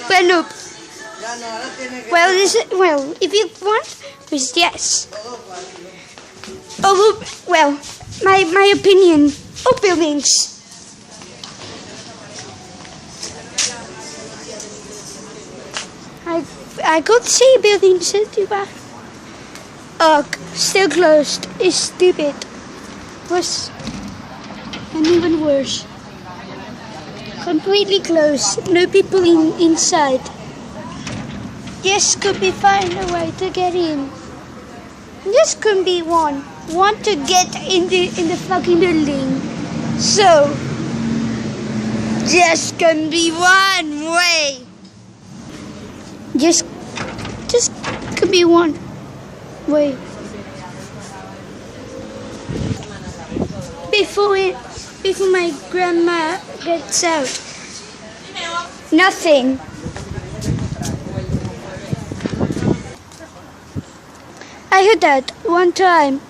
Well, no. Well, if you want, it's yes. Oh, well, my opinion of buildings. I could see buildings but still closed. It's stupid. Worse. And even worse. Completely closed. No people inside. Yes, could be find a way to get in. This could be one to get in the fucking building. So just can be one way. Just could be one way. Before my grandma gets out. Nothing. I heard that one time.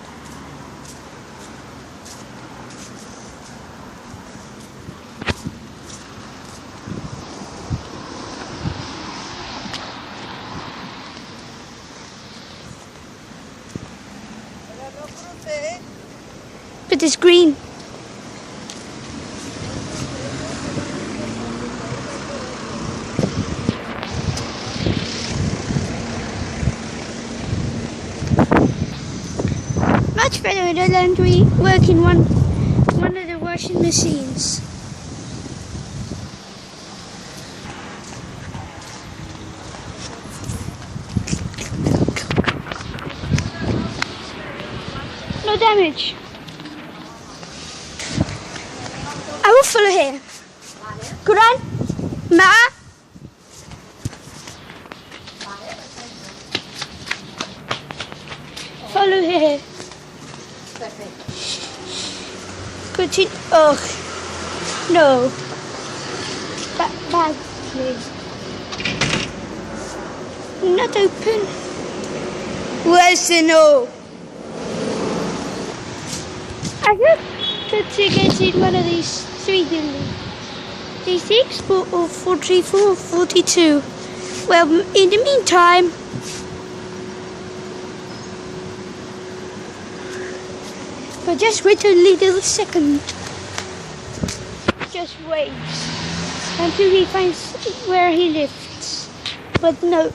But it's green. Much better in the laundry, working one of the washing machines. No damage. I will follow here. Quran, Ma. Follow here. Continue. Oh, no. Bad, please. Not open. Where's the no? I hope to get in one of these three buildings. 36, 44, 42. Well, in the meantime, but just wait a little second. Just wait until he finds where he lives. But no.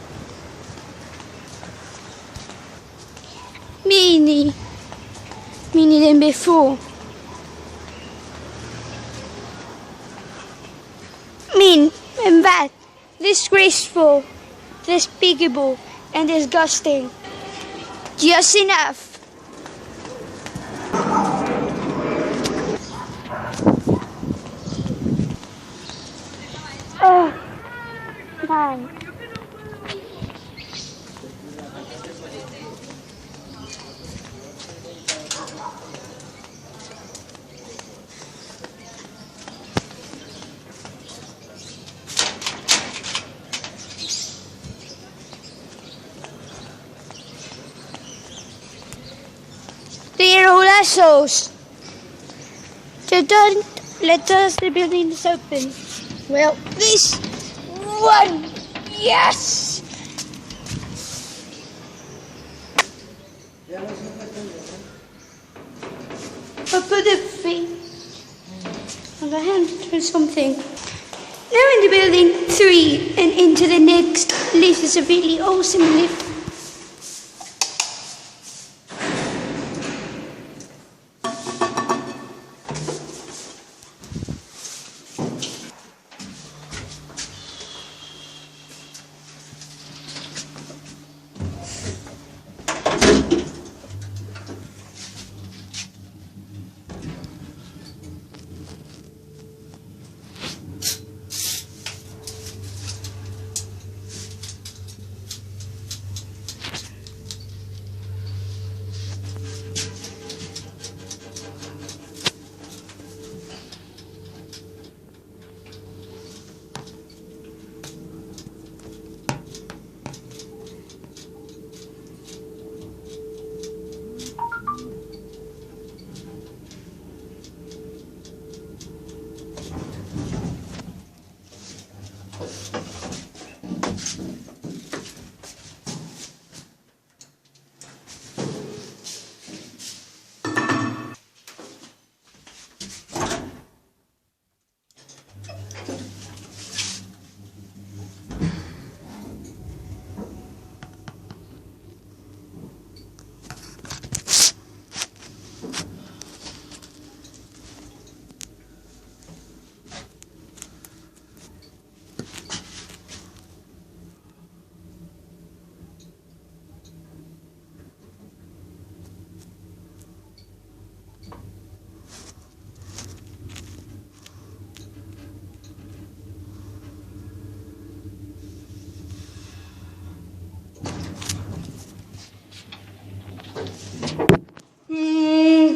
Meanie than before. Mean and bad. Disgraceful. Despicable and disgusting. Just enough. Oh, man. They're all assholes. They don't let us the buildings open. Well, this one, yes! I put a thing on the hand or something. Now in the building 3 and into the next lift is a really awesome lift.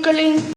snorkeling.